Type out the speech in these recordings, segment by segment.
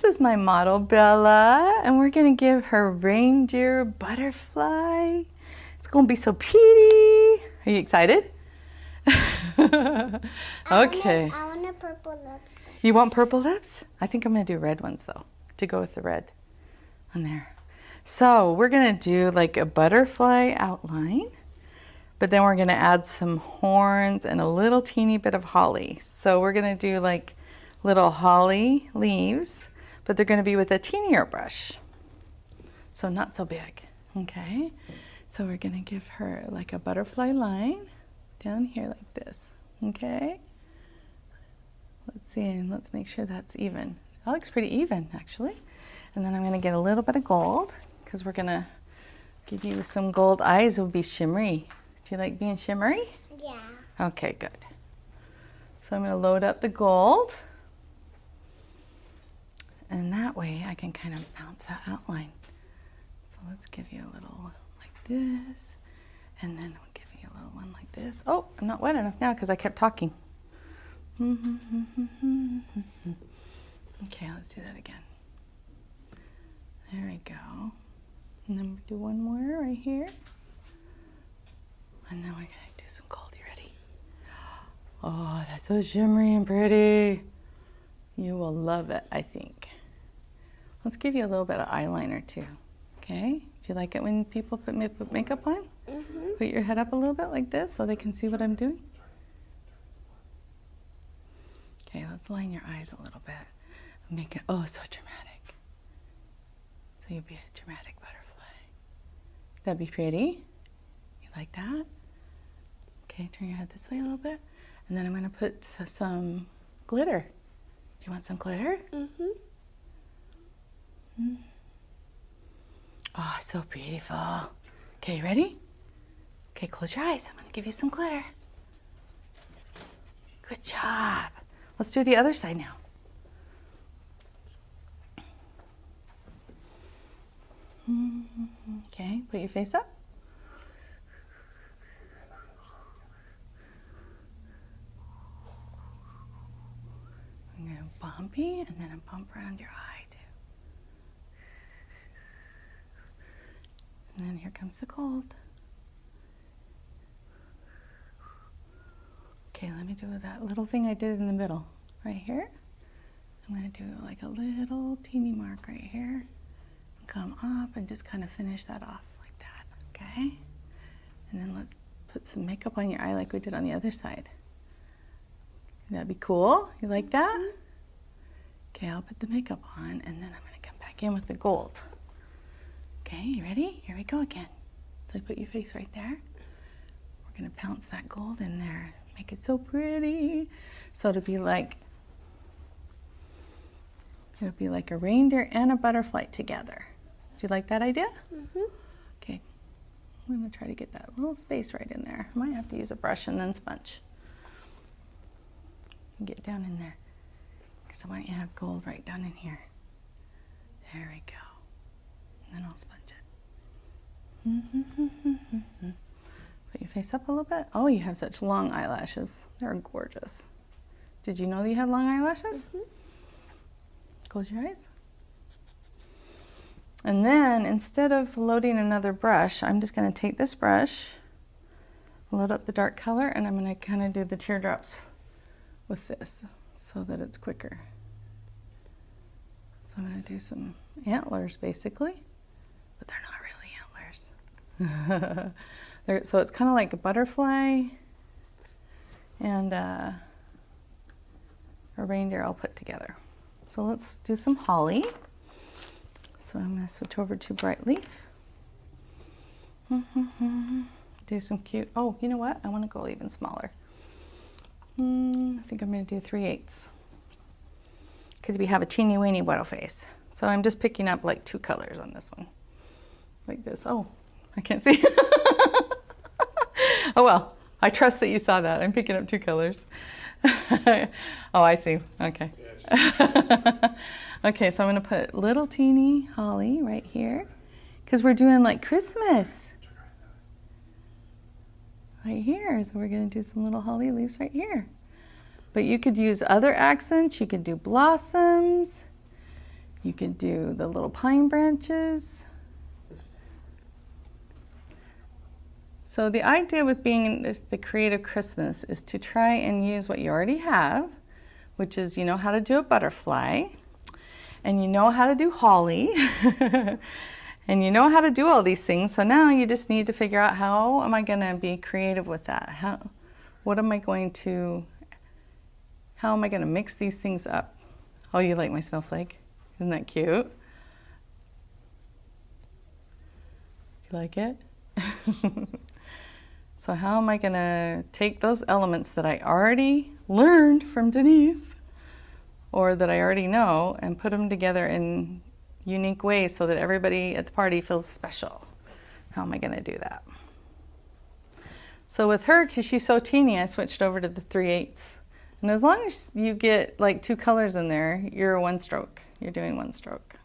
This is my model, Bella, and we're gonna give her reindeer butterfly. It's gonna be so pretty. Are you excited? Okay. I want a purple lipstick. You want purple lips? I think I'm gonna do red ones though, to go with the red on there. So we're gonna do like a butterfly outline, but then we're gonna add some horns and a little teeny bit of holly. So we're gonna do like little holly leaves, but they're gonna be with a teenier brush. So not so big, okay? So we're gonna give her like a butterfly line down here like this, okay? Let's see, and let's make sure that's even. That looks pretty even, actually. And then I'm gonna get a little bit of gold, because we're gonna give you some gold eyes. It will be shimmery. Do you like being shimmery? Yeah. Okay, good. So I'm gonna load up the gold. And that way I can kind of bounce that outline. So let's give you a little like this. And then we'll give you a little one like this. Oh, I'm not wet enough now because I kept talking. Okay, let's do that again. There we go. And then we'll do one more right here. And then we're gonna do some gold. You ready? Oh, that's so shimmery and pretty. You will love it, I think. Let's give you a little bit of eyeliner too, okay? Do you like it when people put makeup on? Mm-hmm. Put your head up a little bit like this so they can see what I'm doing. Okay, let's line your eyes a little bit. Make it, oh, so dramatic. So you'll be a dramatic butterfly. That'd be pretty. You like that? Okay, turn your head this way a little bit. And then I'm gonna put some glitter. Do you want some glitter? Mm-hmm. Oh, so beautiful. Okay, you ready? Okay, close your eyes. I'm gonna give you some glitter. Good job. Let's do the other side now. Okay, put your face up. I'm gonna bump you, and then a bump around your eye too. And then here comes the gold. Okay, let me do that little thing I did in the middle, right here. I'm gonna do like a little teeny mark right here. Come up and just kind of finish that off like that, okay? And then let's put some makeup on your eye like we did on the other side. That'd be cool. You like that? Okay, I'll put the makeup on, and then I'm gonna come back in with the gold. Okay, you ready? Here we go again. So put your face right there. We're gonna pounce that gold in there. Make it so pretty. So it'll be like a reindeer and a butterfly together. Do you like that idea? Mm-hmm. Okay, I'm gonna try to get that little space right in there. I might have to use a brush and then sponge. Get down in there. Because I want you to have gold right down in here. There we go. And then I'll sponge it. Put your face up a little bit. Oh, you have such long eyelashes. They're gorgeous. Did you know that you had long eyelashes? Mm-hmm. Close your eyes. And then instead of loading another brush, I'm just going to take this brush, load up the dark color, and I'm going to kind of do the teardrops with this so that it's quicker. So I'm going to do some antlers basically, but they're not really antlers. So it's kind of like a butterfly and a reindeer all put together. So let's do some holly. So I'm going to switch over to bright leaf. Do some cute, oh, you know what? I want to go even smaller. I think I'm going to do 3/8 because we have a teeny weeny weddle face. So I'm just picking up like 2 colors on this one. Like this. Oh, I can't see. Oh well, I trust that you saw that. I'm picking up 2 colors. Oh, I see. Okay. Okay, so I'm going to put little teeny holly right here because we're doing like Christmas. Right here, so we're going to do some little holly leaves right here. But you could use other accents. You could do blossoms. You could do the little pine branches. So the idea with being the Creative Christmas is to try and use what you already have, which is you know how to do a butterfly, and you know how to do holly, and you know how to do all these things. So now you just need to figure out how am I going to be creative with that? How am I going to mix these things up? Oh, you like my snowflake? Isn't that cute? You like it? So how am I going to take those elements that I already learned from Denise, or that I already know, and put them together in unique ways so that everybody at the party feels special? How am I going to do that? So with her, because she's so teeny, I switched over to the 3/8. And as long as you get like 2 colors in there, you're a 1 stroke. You're doing 1 stroke.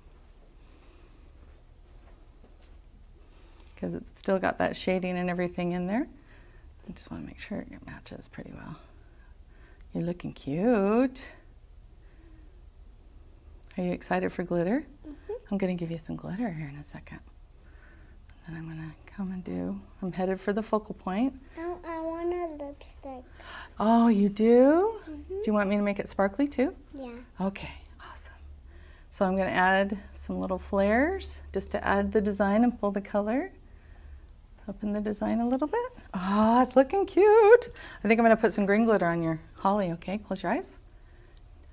Because it's still got that shading and everything in there. I just want to make sure it matches pretty well. You're looking cute. Are you excited for glitter? Mm-hmm. I'm going to give you some glitter here in a second. And then I'm going to come and I'm headed for the focal point. Oh, I want a lipstick. Oh, you do? Mm-hmm. Do you want me to make it sparkly too? Yeah. Okay, awesome. So I'm going to add some little flares just to add the design and pull the color up in the design a little bit. Oh, it's looking cute. I think I'm going to put some green glitter on your holly. Okay, close your eyes.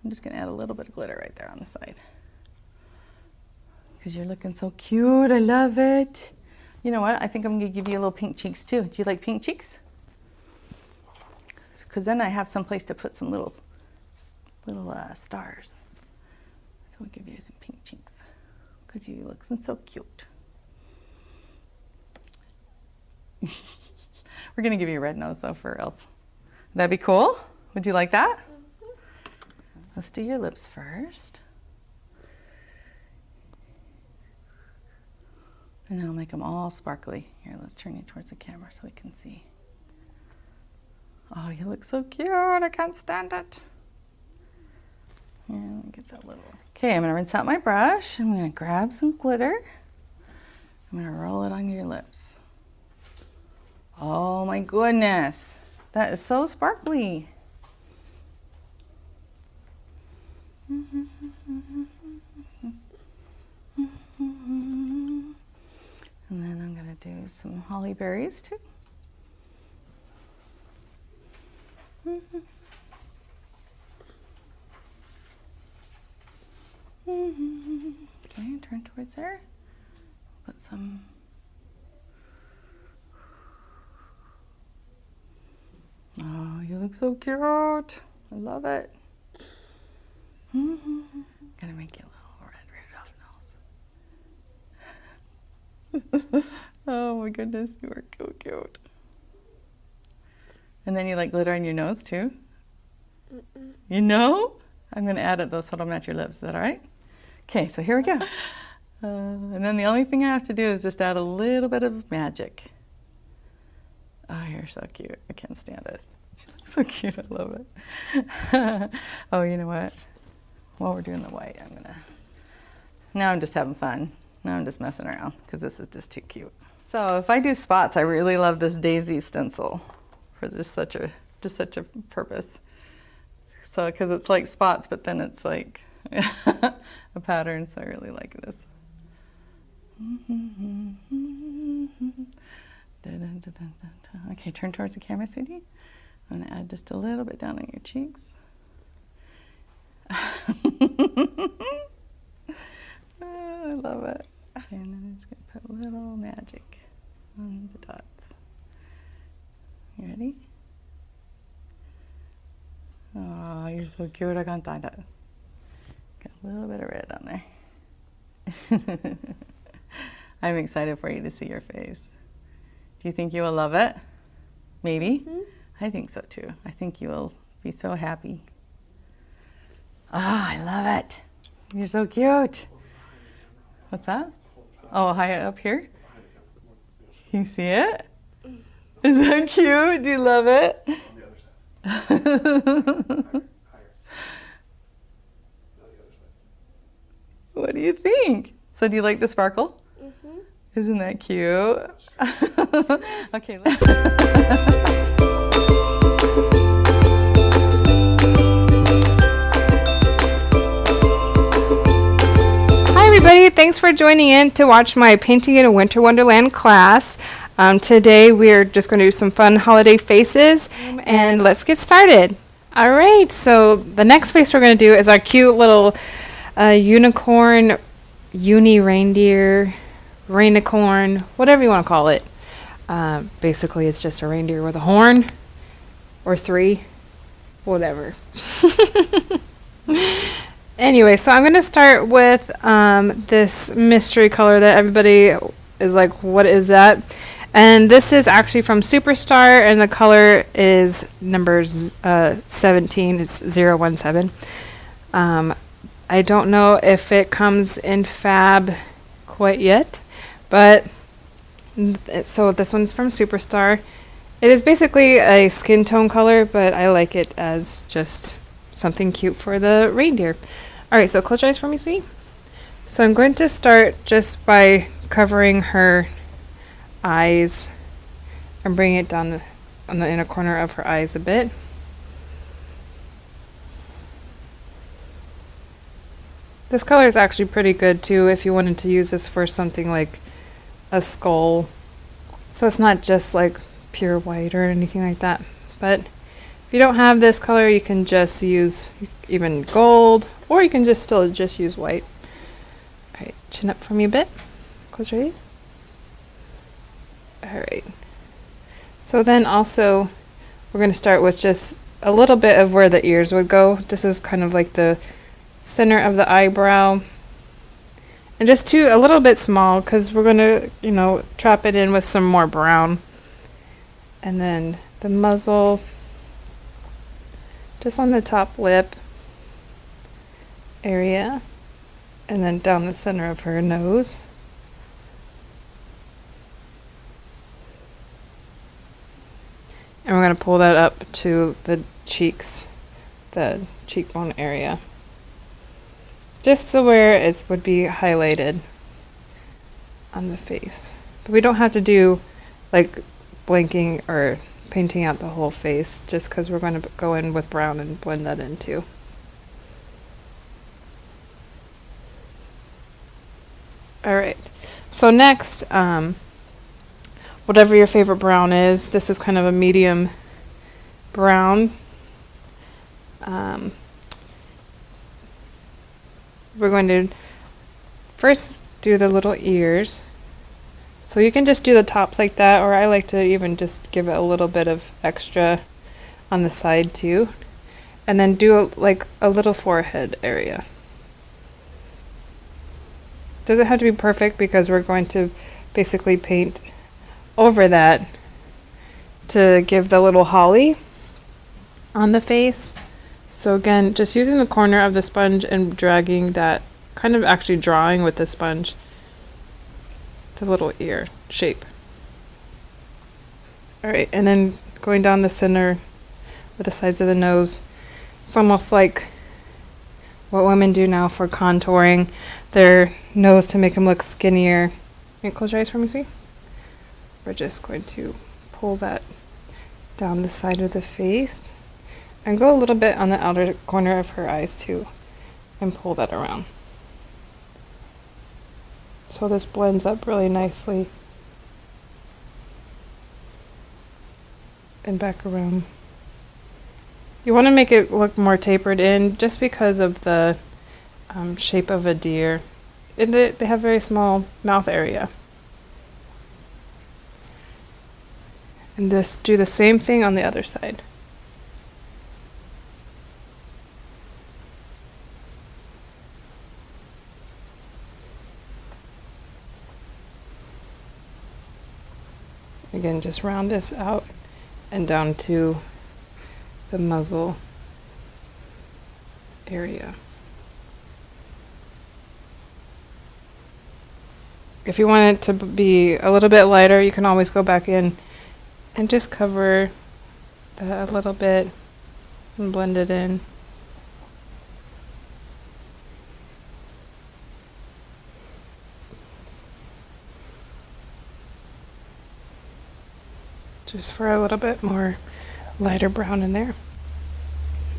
I'm just going to add a little bit of glitter right there on the side. Because you're looking so cute. I love it. You know what? I think I'm going to give you a little pink cheeks too. Do you like pink cheeks? Because then I have some place to put some little stars. So we'll give you some pink cheeks. Because you look so cute. We're going to give you a red nose though for else. That'd be cool? Would you like that? Mm-hmm. Let's do your lips first. And then I'll make them all sparkly. Here, let's turn you towards the camera so we can see. Oh, you look so cute. I can't stand it. Here, let me get that little. Okay, I'm going to rinse out my brush. I'm going to grab some glitter. I'm going to roll it on your lips. Oh my goodness. That is so sparkly. And then I'm going to do some holly berries too. Okay, turn towards there. Put some. Oh, you look so cute. I love it. Gonna make you a little red Rudolph nose. Oh my goodness, you are so cute. And then you like glitter on your nose too? Mm-mm. You know? I'm gonna add it though so it'll match your lips. Is that all right? Okay, so here we go. And then the only thing I have to do is just add a little bit of magic. Oh, you're so cute. I can't stand it. She looks so cute. I love it. Oh, you know what? While we're doing the white, now I'm just having fun. Now I'm just messing around because this is just too cute. So if I do spots, I really love this daisy stencil for just such a purpose. So because it's like spots, but then it's like a pattern. So I really like this. Okay, turn towards the camera, sweetie. I'm going to add just a little bit down on your cheeks. Oh, I love it. And then I'm just going to put a little magic on the dots. You ready? Oh, you're so cute. I can't find it. Got a little bit of red on there. I'm excited for you to see your face. Do you think you will love it? Maybe? Mm-hmm. I think so too. I think you will be so happy. Ah, I love it. You're so cute. What's that? Oh, high up here? Can you see it? Is that cute? Do you love it? On the other side. Higher. No, the other side. What What do you think? So do you like the sparkle? Mm-hmm. Isn't that cute? Okay. Hi everybody, thanks for joining in to watch my Painting in a Winter Wonderland class. Today we're just going to do some fun holiday faces and let's get started. Alright, so the next face we're going to do is our cute little unicorn, uni-reindeer, rainicorn, whatever you want to call it. Basically it's just a reindeer with a horn, or 3, whatever. Anyway, so I'm going to start with this mystery color that everybody is like, what is that? And this is actually from Superstar, and the color is number 17. It's 017. I don't know if it comes in Fab quite yet, but so this one's from Superstar. It is basically a skin tone color, but I like it as just something cute for the reindeer. Alright, so close your eyes for me, sweetie. So I'm going to start just by covering her eyes and bring it down on the inner corner of her eyes a bit. This color is actually pretty good too if you wanted to use this for something like a skull. So it's not just like pure white or anything like that. But if you don't have this color, you can just use even gold, or you can just still just use white. Alright, chin up for me a bit. Close your eyes. Alright. So then also, we're going to start with just a little bit of where the ears would go. This is kind of like the center of the eyebrow. And just a little bit small, because we're going to, trap it in with some more brown. And then the muzzle, just on the top lip area, and then down the center of her nose. And we're going to pull that up to the cheeks, the cheekbone area, just so where it would be highlighted on the face. But we don't have to do like blanking or painting out the whole face, just because we're going to go in with brown and blend that in too. Alright, so next, whatever your favorite brown is, this is kind of a medium brown. We're going to first do the little ears. So you can just do the tops like that, or I like to even just give it a little bit of extra on the side too. And then do like a little forehead area. Doesn't have to be perfect because we're going to basically paint over that to give the little holly on the face. So again, just using the corner of the sponge and dragging that, kind of actually drawing with the sponge, the little ear shape. Alright, and then going down the center with the sides of the nose. It's almost like what women do now for contouring their nose to make them look skinnier. Can you close your eyes for me, sweetie? We're just going to pull that down the side of the face and go a little bit on the outer corner of her eyes too, and pull that around. So this blends up really nicely and back around. You want to make it look more tapered in just because of the shape of a deer. And they have very small mouth area. And just do the same thing on the other side. Again, just round this out and down to the muzzle area. If you want it to be a little bit lighter, you can always go back in and just cover that a little bit and blend it in. just for a little bit more lighter brown in there.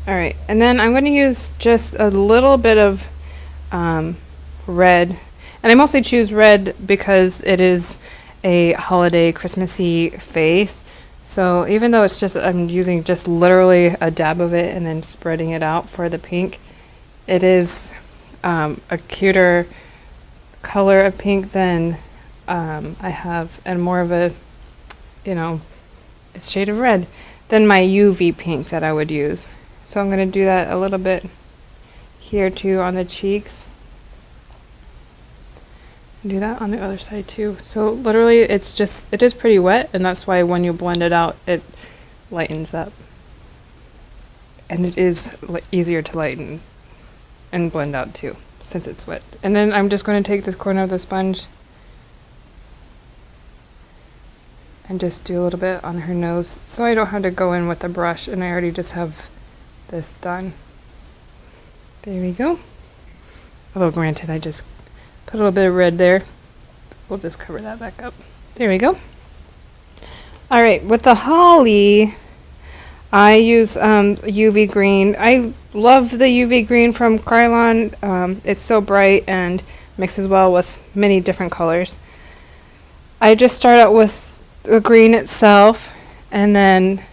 All right, and then I'm going to use just a little bit of red, and I mostly choose red because it is a holiday Christmassy face. So even though it's just, I'm using just literally a dab of it and then spreading it out for the pink, it is a cuter color of pink than I have, and more of a, it's shade of red than my UV pink that I would use. So I'm going to do that a little bit here too on the cheeks. Do that on the other side too. So literally it is pretty wet, and that's why when you blend it out it lightens up. And it is easier to lighten and blend out too since it's wet. And then I'm just going to take the corner of the sponge and just do a little bit on her nose so I don't have to go in with a brush, and I already just have this done. There we go. Although granted, I just put a little bit of red there. We'll just cover that back up. There we go. All right, with the holly, I use UV green. I love the UV green from Krylon. It's so bright and mixes well with many different colors. I just start out with the green itself, and then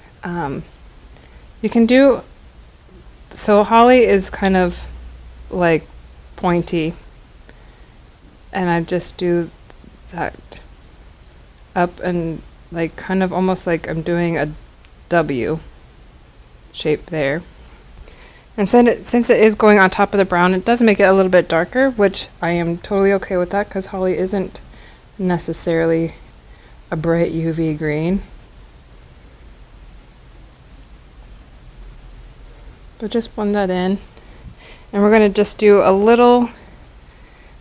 you can do, so holly is kind of like pointy, and I just do that up and like kind of almost like I'm doing a W shape there. And since it is going on top of the brown, it does make it a little bit darker, which I am totally okay with that because holly isn't necessarily a bright UV green. But just blend that in. And we're going to just do a little,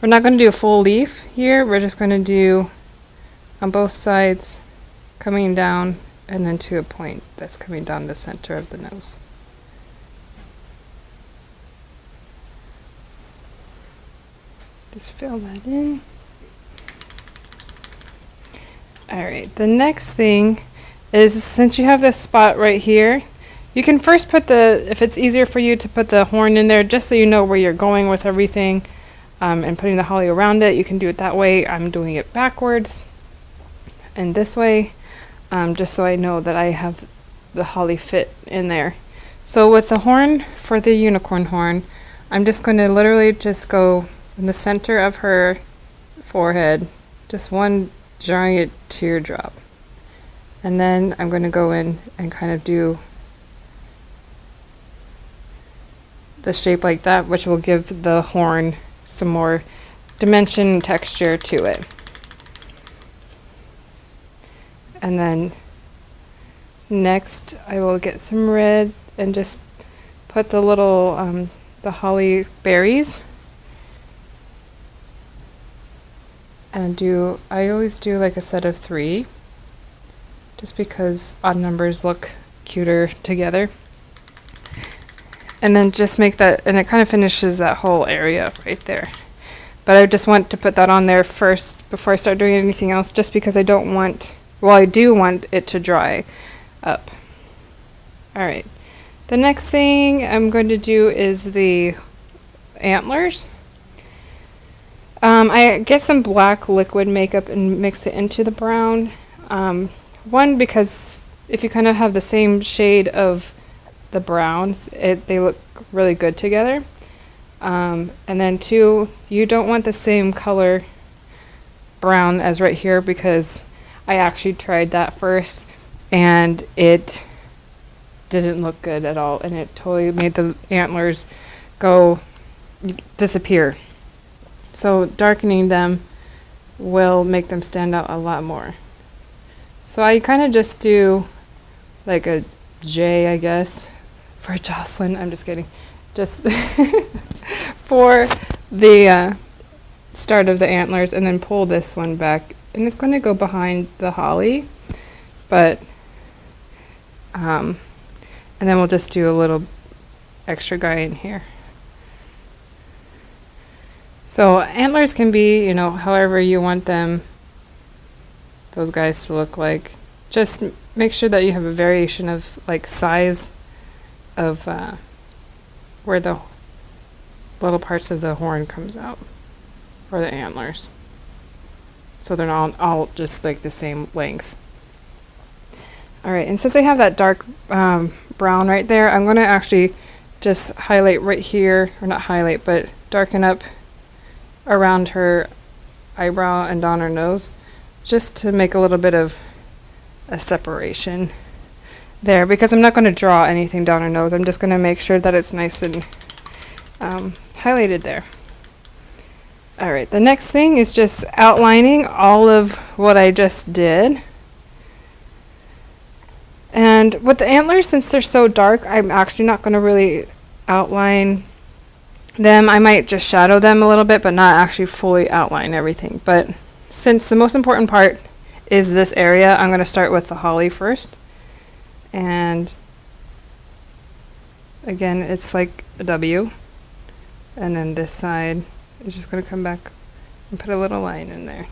we're not going to do a full leaf here, we're just going to do on both sides, coming down, and then to a point that's coming down the center of the nose. Just fill that in. Alright, the next thing is, since you have this spot right here, you can first put if it's easier for you to put the horn in there, just so you know where you're going with everything, and putting the holly around it. You can do it that way. I'm doing it backwards and this way, just so I know that I have the holly fit in there. So with the horn, for the unicorn horn, I'm just going to literally just go in the center of her forehead, just one giant teardrop. And then I'm going to go in and kind of do the shape like that, which will give the horn some more dimension and texture to it. And then next I will get some red and just put the little the holly berries, and I always do like a set of 3, just because odd numbers look cuter together. And then just make that, and it kind of finishes that whole area right there. But I just want to put that on there first before I start doing anything else, just because I don't want, well, I do want it to dry up. Alright, the next thing I'm going to do is the antlers. I get some black liquid makeup and mix it into the brown. One, because if you kind of have the same shade of the browns, they look really good together. And then 2, you don't want the same color brown as right here, because I actually tried that first and it didn't look good at all, and it totally made the antlers disappear. So darkening them will make them stand out a lot more. So I kind of just do like a J, I guess, for Jocelyn. I'm just kidding. Just for the start of the antlers, and then pull this one back. And it's going to go behind the holly, but and then we'll just do a little extra guy in here. So antlers can be, however you want them, those guys to look like. Just make sure that you have a variation of like size of where the little parts of the horn comes out, or the antlers. So they're not all just like the same length. All right, and since I have that dark brown right there, I'm going to actually just highlight right here, or not highlight, but darken up around her eyebrow and on her nose, just to make a little bit of a separation there, because I'm not going to draw anything down her nose. I'm just going to make sure that it's nice and highlighted there. All right, the next thing is just outlining all of what I just did. And with the antlers, since they're so dark, I'm actually not going to really outline them. I might just shadow them a little bit, but not actually fully outline everything. But since the most important part is this area, I'm going to start with the holly first. And again, it's like a W. And then this side is just going to come back and put a little line in there.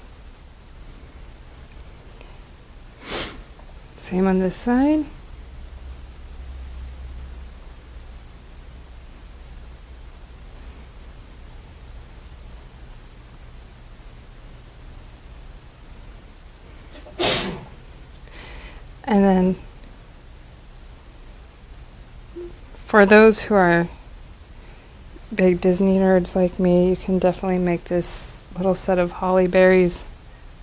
Same on this side. And then for those who are big Disney nerds like me, you can definitely make this little set of holly berries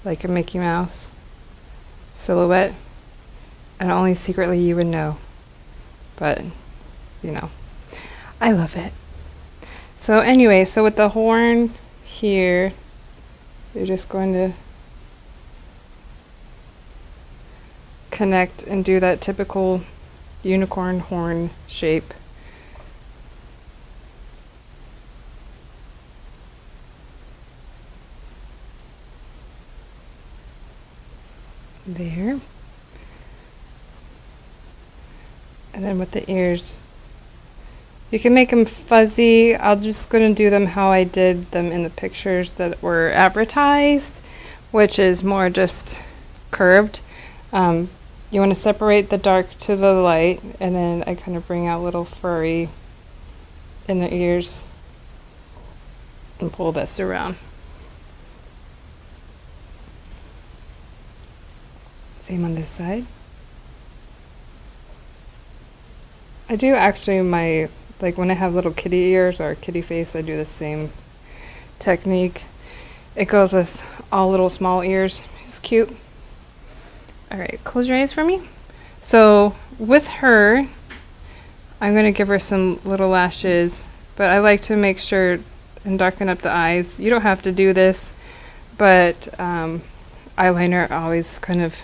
like a Mickey Mouse silhouette. And only secretly you would know. But, you know, I love it. So anyway, so with the horn here, you're just going to connect and do that typical unicorn horn shape. There. And then with the ears, you can make them fuzzy. I'm just going to do them how I did them in the pictures that were advertised, which is more just curved. You want to separate the dark to the light, and then I kind of bring out little furry in the ears and pull this around. Same on this side. I do actually like when I have little kitty ears or kitty face, I do the same technique. It goes with all little small ears. It's cute. All right, close your eyes for me. So with her, I'm going to give her some little lashes, but I like to make sure and darken up the eyes. You don't have to do this, but eyeliner always kind of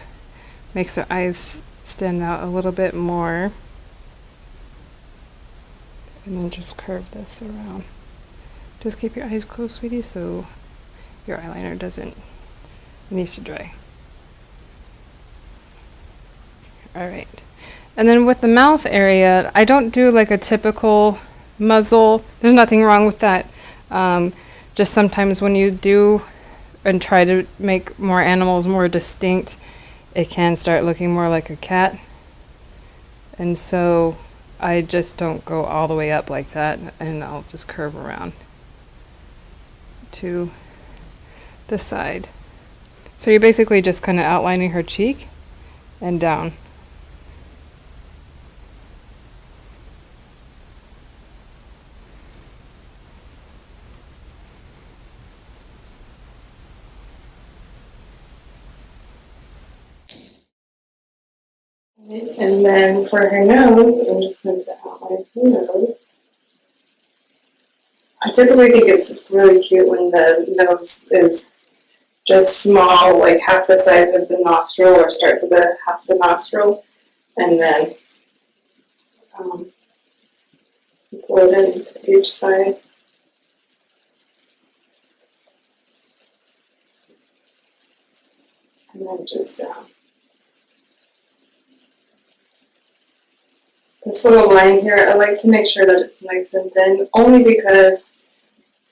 makes her eyes stand out a little bit more. And then just curve this around. Just keep your eyes closed, sweetie, so your eyeliner needs to dry. Alright. And then with the mouth area, I don't do like a typical muzzle. There's nothing wrong with that. Just sometimes when you do and try to make more animals more distinct, it can start looking more like a cat. And so I just don't go all the way up like that, and I'll just curve around to the side. So you're basically just kind of outlining her cheek and down. And then for her nose, I'm just going to outline her nose. I typically think it's really cute when the nose is just small, like half the size of the nostril, or starts at the half the nostril, and then pull it in to each side. And then just down. This little line here, I like to make sure that it's nice and thin, only because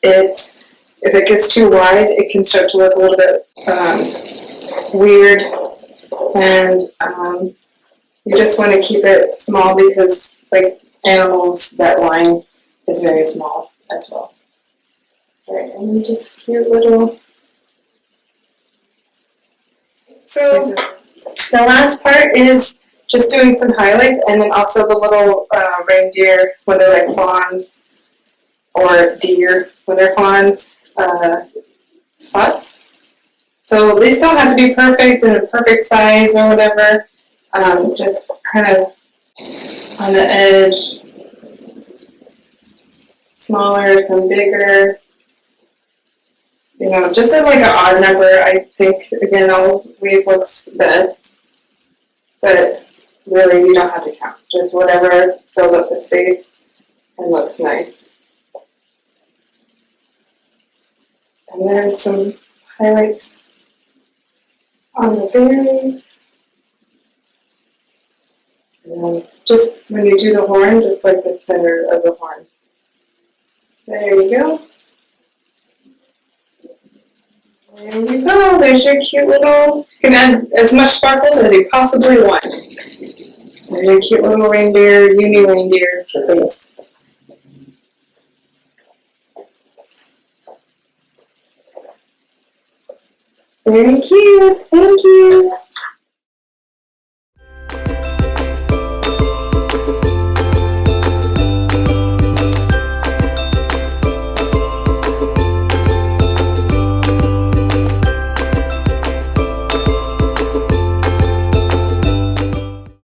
if it gets too wide, it can start to look a little bit weird, and You just want to keep it small because, like animals, that line is very small as well. Alright, and then just cute little. So the last part is just doing some highlights, and then also the little reindeer, whether like fawns or deer, when they're fawns, spots. So these don't have to be perfect and a perfect size or whatever. Just kind of on the edge, smaller, some bigger. You know, just at like an odd number, I think, again, always looks best. But really, you don't have to count. Just whatever fills up the space and looks nice. And then some highlights on the berries. And then just when you do the horn, just like the center of the horn. There you go. There you go. There's your cute little, you can add as much sparkles as you possibly want. There's your cute little reindeer, uni reindeer face. Very cute. Thank you.